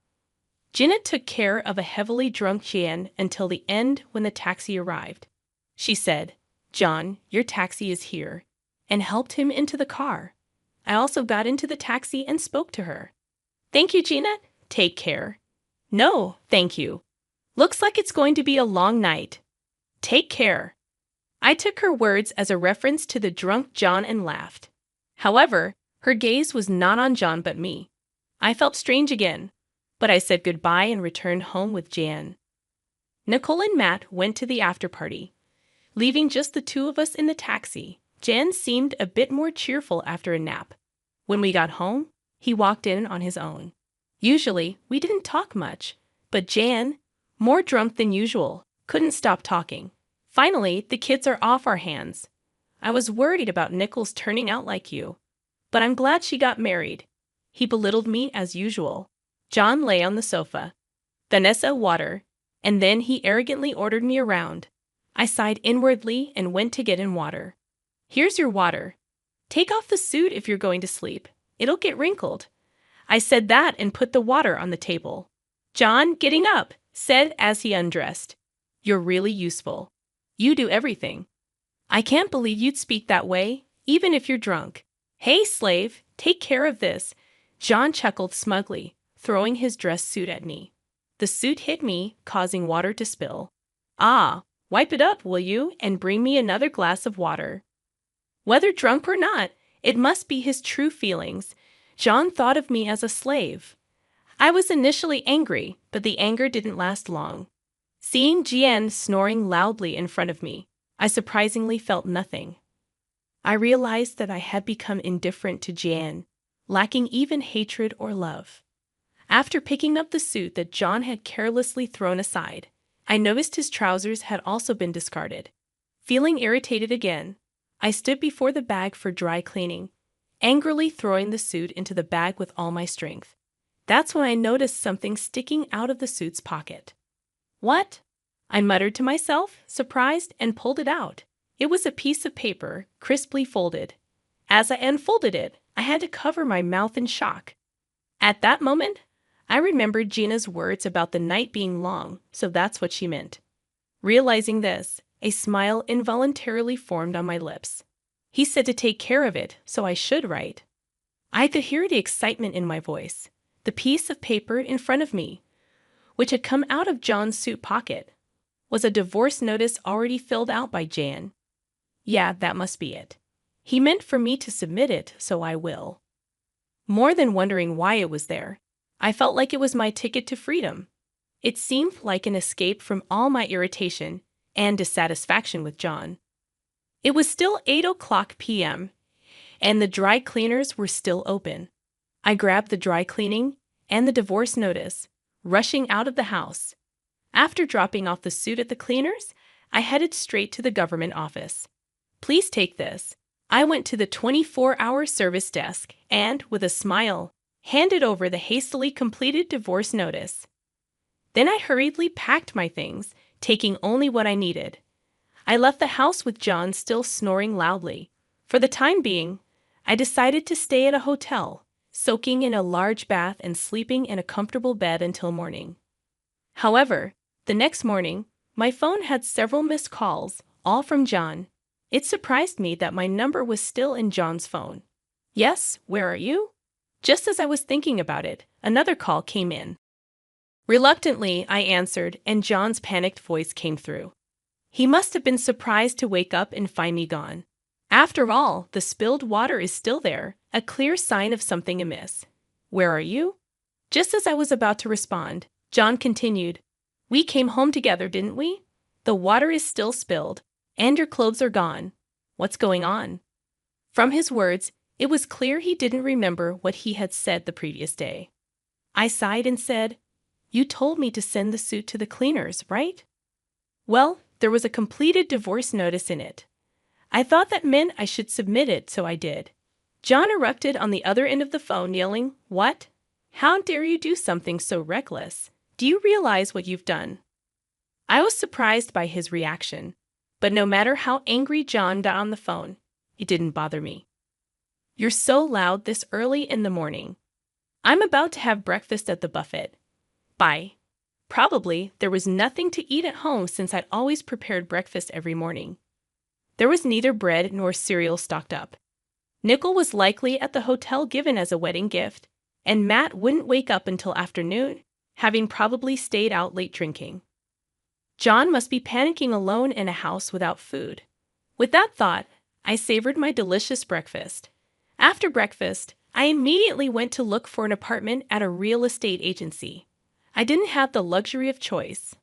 Gina took care of a heavily drunk Jan until the end when the taxi arrived. She said, "John, your taxi is here," and helped him into the car. I also got into the taxi and spoke to her. "Thank you, Gina. Take care." "No, thank you. Looks like it's going to be a long night. Take care." I took her words as a reference to the drunk John and laughed. However, her gaze was not on John but me. I felt strange again, but I said goodbye and returned home with Jan. Nicole and Matt went to the after-party. Leaving just the two of us in the taxi, Jan seemed a bit more cheerful after a nap. When we got home, he walked in on his own. Usually, we didn't talk much, but Jan, more drunk than usual, couldn't stop talking. Finally, the kids are off our hands. I was worried about Nichols turning out like you, but I'm glad she got married. He belittled me as usual. John lay on the sofa. "Vanessa, water," and then he arrogantly ordered me around. I sighed inwardly and went to get in water. "Here's your water. Take off the suit if you're going to sleep. It'll get wrinkled." I said that and put the water on the table. John, getting up, said as he undressed, "You're really useful. You do everything. I can't believe you'd speak that way, even if you're drunk. Hey, slave, take care of this." John chuckled smugly, throwing his dress suit at me. The suit hit me, causing water to spill. "Ah, wipe it up, will you, and bring me another glass of water." Whether drunk or not, it must be his true feelings. John thought of me as a slave. I was initially angry, but the anger didn't last long. Seeing Jian snoring loudly in front of me, I surprisingly felt nothing. I realized that I had become indifferent to Jian, lacking even hatred or love. After picking up the suit that John had carelessly thrown aside, I noticed his trousers had also been discarded. Feeling irritated again, I stood before the bag for dry cleaning, angrily throwing the suit into the bag with all my strength. That's when I noticed something sticking out of the suit's pocket. "What?" I muttered to myself, surprised, and pulled it out. It was a piece of paper, crisply folded. As I unfolded it, I had to cover my mouth in shock. At that moment, I remembered Gina's words about the night being long, so that's what she meant. Realizing this, a smile involuntarily formed on my lips. He said to take care of it, so I should, right? I could hear the excitement in my voice. The piece of paper in front of me, which had come out of John's suit pocket, was a divorce notice already filled out by Jan. Yeah, that must be it. He meant for me to submit it, so I will. More than wondering why it was there, I felt like it was my ticket to freedom. It seemed like an escape from all my irritation and dissatisfaction with John. It was still 8:00 p.m., and the dry cleaners were still open. I grabbed the dry cleaning and the divorce notice, rushing out of the house. After dropping off the suit at the cleaners, I headed straight to the government office. "Please take this." I went to the 24-hour service desk and, with a smile, handed over the hastily completed divorce notice. Then I hurriedly packed my things, taking only what I needed. I left the house with John still snoring loudly. For the time being, I decided to stay at a hotel, soaking in a large bath and sleeping in a comfortable bed until morning. However, the next morning, my phone had several missed calls, all from John. It surprised me that my number was still in John's phone. "Yes, where are you?" Just as I was thinking about it, another call came in. Reluctantly, I answered, and John's panicked voice came through. He must have been surprised to wake up and find me gone. After all, the spilled water is still there, a clear sign of something amiss. Where are you? Just as I was about to respond, John continued, We came home together, didn't we? The water is still spilled, and your clothes are gone. What's going on? From his words, it was clear he didn't remember what he had said the previous day. I sighed and said, You told me to send the suit to the cleaners, right? Well, there was a completed divorce notice in it. I thought that meant I should submit it, so I did. John erupted on the other end of the phone, yelling, What? How dare you do something so reckless? Do you realize what you've done? I was surprised by his reaction, but no matter how angry John got on the phone, it didn't bother me. You're so loud this early in the morning. I'm about to have breakfast at the buffet. Bye. Probably there was nothing to eat at home since I'd always prepared breakfast every morning. There was neither bread nor cereal stocked up. Nickel was likely at the hotel given as a wedding gift, and Matt wouldn't wake up until afternoon, having probably stayed out late drinking. John must be panicking alone in a house without food. With that thought, I savored my delicious breakfast. After breakfast, I immediately went to look for an apartment at a real estate agency. I didn't have the luxury of choice.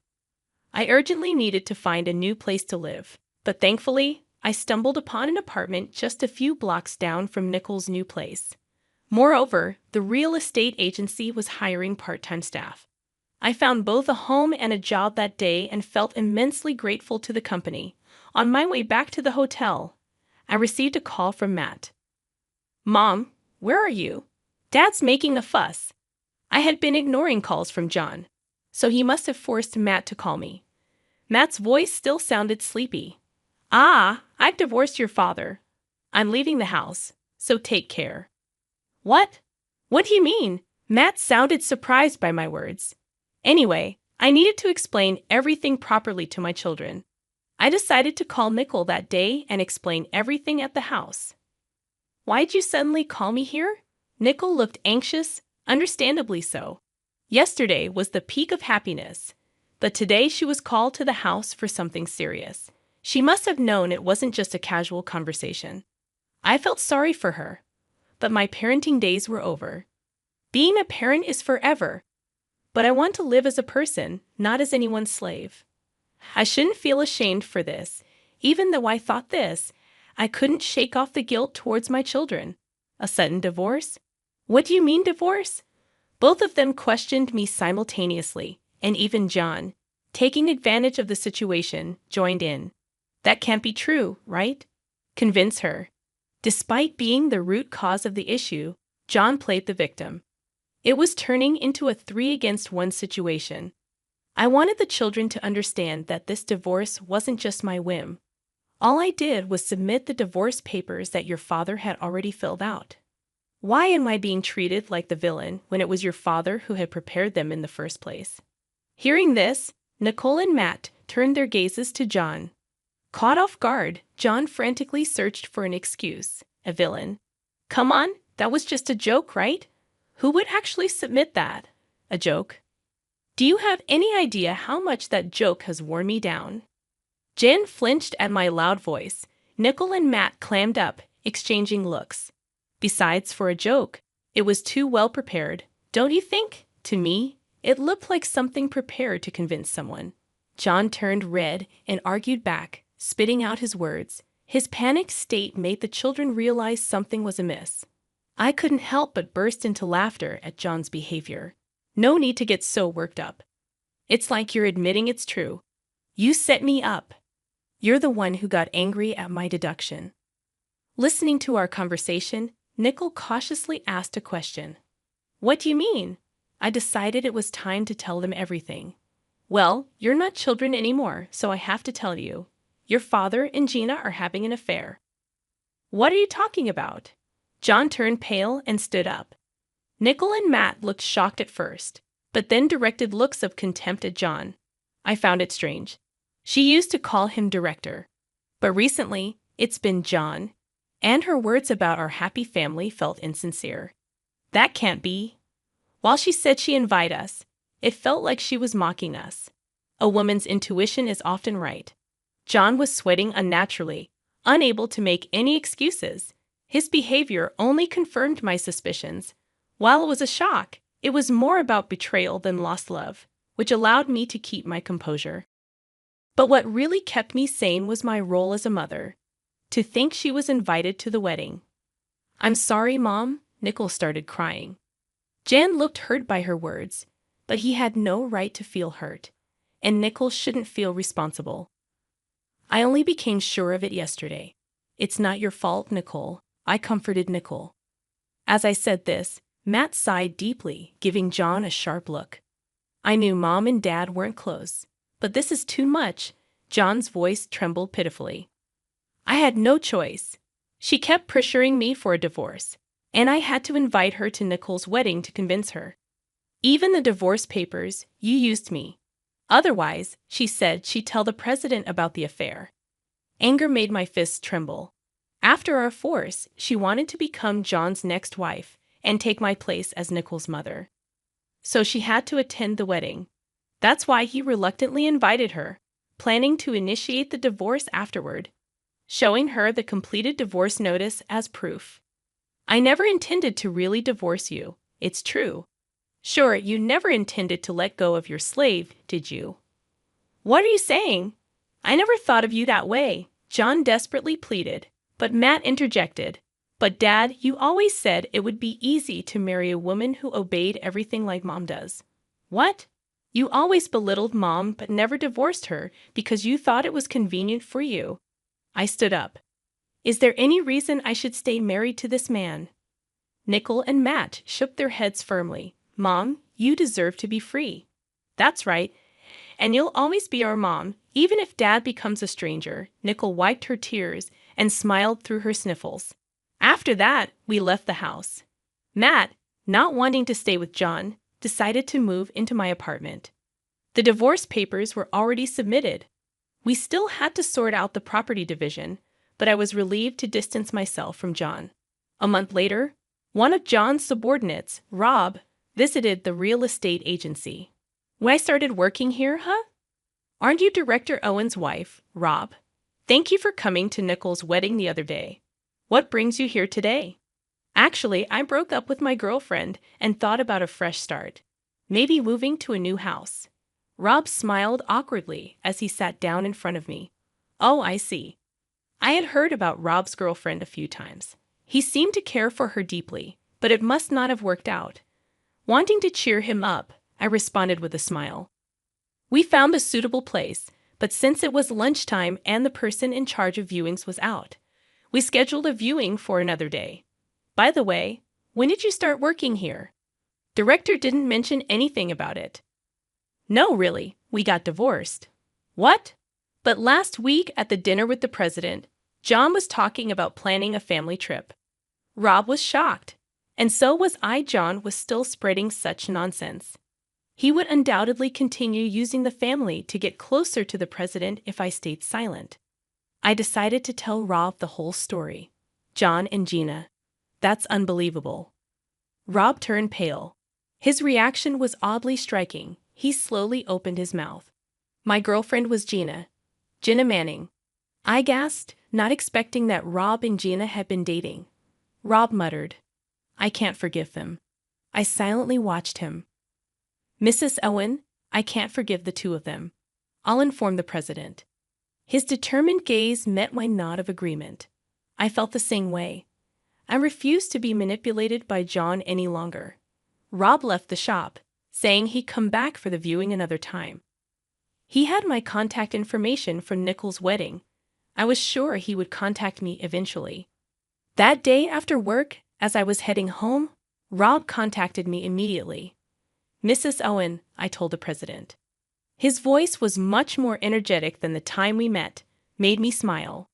I urgently needed to find a new place to live, but thankfully, I stumbled upon an apartment just a few blocks down from Nickel's new place. Moreover, the real estate agency was hiring part-time staff. I found both a home and a job that day and felt immensely grateful to the company. On my way back to the hotel, I received a call from Matt. Mom, where are you? Dad's making a fuss. I had been ignoring calls from John, so he must have forced Matt to call me. Matt's voice still sounded sleepy. I've divorced your father. I'm leaving the house, so take care. What? What do you mean? Matt sounded surprised by my words. Anyway, I needed to explain everything properly to my children. I decided to call Nickel that day and explain everything at the house. Why'd you suddenly call me here? Nickel looked anxious, understandably so. Yesterday was the peak of happiness, but today she was called to the house for something serious. She must have known it wasn't just a casual conversation. I felt sorry for her, but my parenting days were over. Being a parent is forever, but I want to live as a person, not as anyone's slave. I shouldn't feel ashamed for this. Even though I thought this, I couldn't shake off the guilt towards my children. A sudden divorce? What do you mean divorce? Both of them questioned me simultaneously, and even John, taking advantage of the situation, joined in. That can't be true, right? Convince her. Despite being the root cause of the issue, John played the victim. It was turning into a 3-against-1 situation. I wanted the children to understand that this divorce wasn't just my whim. All I did was submit the divorce papers that your father had already filled out. Why am I being treated like the villain when it was your father who had prepared them in the first place? Hearing this, Nicole and Matt turned their gazes to John. Caught off guard, John frantically searched for an excuse. A villain. Come on, that was just a joke, right? Who would actually submit that? A joke. Do you have any idea how much that joke has worn me down? Jen flinched at my loud voice. Nickel and Matt clammed up, exchanging looks. Besides, for a joke, it was too well prepared, don't you think? To me, it looked like something prepared to convince someone. John turned red and argued back, spitting out his words. His panicked state made the children realize something was amiss. I couldn't help but burst into laughter at John's behavior. No need to get so worked up. It's like you're admitting it's true. You set me up. You're the one who got angry at my deduction. Listening to our conversation, Nickel cautiously asked a question. What do you mean? I decided it was time to tell them everything. Well, you're not children anymore, so I have to tell you. Your father and Gina are having an affair. What are you talking about? John turned pale and stood up. Nickel and Matt looked shocked at first, but then directed looks of contempt at John. I found it strange. She used to call him director, but recently it's been John, and her words about our happy family felt insincere. That can't be. While she said she'd invite us, It felt like she was mocking us. A woman's intuition is often right. John was sweating unnaturally, unable to make any excuses. His behavior only confirmed my suspicions. While it was a shock, it was more about betrayal than lost love, which allowed me to keep my composure. But what really kept me sane was my role as a mother. To think she was invited to the wedding. "I'm sorry, Mom," Nicole started crying. Jan looked hurt by her words, but he had no right to feel hurt, and Nicole shouldn't feel responsible. "I only became sure of it yesterday. It's not your fault, Nicole," I comforted Nicole. As I said this, Matt sighed deeply, giving John a sharp look. I knew Mom and Dad weren't close, but this is too much. John's voice trembled pitifully. I had no choice. She kept pressuring me for a divorce, and I had to invite her to Nicole's wedding to convince her. "Even the divorce papers, you used me. Otherwise," she said, "she'd tell the president about the affair." Anger made my fists tremble. After our force, she wanted to become John's next wife and take my place as Nicole's mother. So she had to attend the wedding. That's why he reluctantly invited her, planning to initiate the divorce afterward, showing her the completed divorce notice as proof. "I never intended to really divorce you, it's true." "Sure, you never intended to let go of your slave, did you?" "What are you saying? I never thought of you that way," John desperately pleaded, but Matt interjected. "But Dad, you always said it would be easy to marry a woman who obeyed everything like Mom does." "What? You always belittled Mom but never divorced her because you thought it was convenient for you." I stood up. "Is there any reason I should stay married to this man?" Nicole and Matt shook their heads firmly. "Mom, you deserve to be free." "That's right. And you'll always be our mom, even if Dad becomes a stranger." Nicole wiped her tears and smiled through her sniffles. After that, we left the house. Matt, not wanting to stay with John, decided to move into my apartment. The divorce papers were already submitted. We still had to sort out the property division, but I was relieved to distance myself from John. A month later, one of John's subordinates, Rob, visited the real estate agency. "When I started working here, huh? Aren't you Director Owen's wife, Rob? Thank you for coming to Nicole's wedding the other day. What brings you here today?" "Actually, I broke up with my girlfriend and thought about a fresh start. Maybe moving to a new house." Rob smiled awkwardly as he sat down in front of me. "Oh, I see." I had heard about Rob's girlfriend a few times. He seemed to care for her deeply, but it must not have worked out. Wanting to cheer him up, I responded with a smile. "We found a suitable place, but since it was lunchtime and the person in charge of viewings was out, we scheduled a viewing for another day. By the way, when did you start working here?" Director didn't mention anything about it. "No, really, we got divorced." "What?" But last week at the dinner with the president, John was talking about planning a family trip. Rob was shocked, and so was I. John was still spreading such nonsense. He would undoubtedly continue using the family to get closer to the president if I stayed silent. I decided to tell Rob the whole story. "John and Gina. That's unbelievable." Rob turned pale. His reaction was oddly striking. He slowly opened his mouth. "My girlfriend was Gina Manning." I gasped, not expecting that Rob and Gina had been dating. Rob muttered, "I can't forgive them." I silently watched him. "Mrs. Owen, I can't forgive the two of them. I'll inform the president." His determined gaze met my nod of agreement. I felt the same way. I refused to be manipulated by John any longer. Rob left the shop, saying he'd come back for the viewing another time. He had my contact information from Nicole's wedding. I was sure he would contact me eventually. That day after work, as I was heading home, Rob contacted me immediately. "Mrs. Owen," I told the president. His voice was much more energetic than the time we met, made me smile.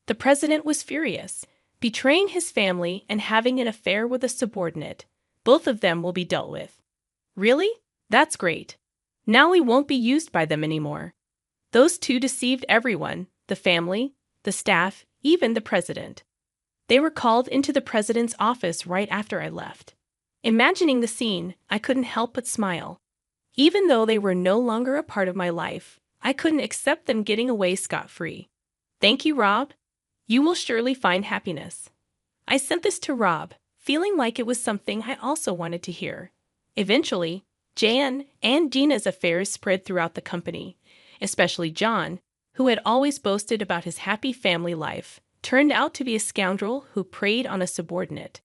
The president was furious, betraying his family and having an affair with a subordinate. Both of them will be dealt with. "Really? That's great. Now we won't be used by them anymore." Those two deceived everyone, the family, the staff, even the president. They were called into the president's office right after I left. Imagining the scene, I couldn't help but smile. Even though they were no longer a part of my life, I couldn't accept them getting away scot-free. Thank you, Rob. You will surely find happiness. I sent this to Rob, feeling like it was something I also wanted to hear. Eventually, Jan and Gina's affairs spread throughout the company, especially John, who had always boasted about his happy family life, turned out to be a scoundrel who preyed on a subordinate.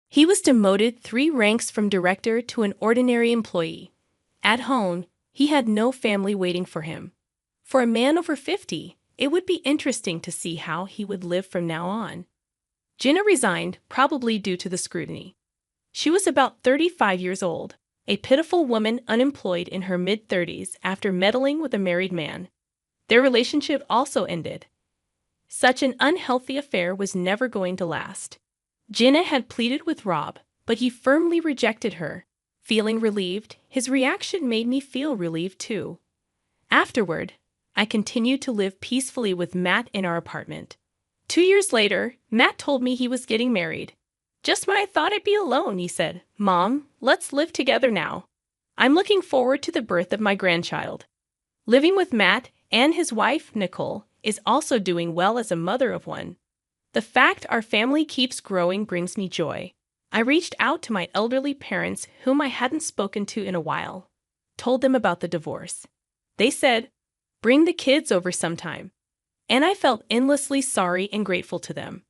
He was demoted 3 ranks from director to an ordinary employee. At home, he had no family waiting for him. For a man over 50, it would be interesting to see how he would live from now on. Gina resigned, probably due to the scrutiny. She was about 35 years old, a pitiful woman unemployed in her mid-30s after meddling with a married man. Their relationship also ended. Such an unhealthy affair was never going to last. Gina had pleaded with Rob, but he firmly rejected her. Feeling relieved, his reaction made me feel relieved too. Afterward, I continued to live peacefully with Matt in our apartment. 2 years later, Matt told me he was getting married. Just when I thought I'd be alone, he said, "Mom, let's live together now. I'm looking forward to the birth of my grandchild." Living with Matt and his wife, Nicole, is also doing well as a mother of one. The fact our family keeps growing brings me joy. I reached out to my elderly parents whom I hadn't spoken to in a while, told them about the divorce. They said, "Bring the kids over sometime." And I felt endlessly sorry and grateful to them.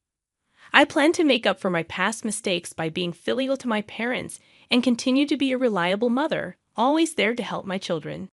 I plan to make up for my past mistakes by being filial to my parents and continue to be a reliable mother, always there to help my children.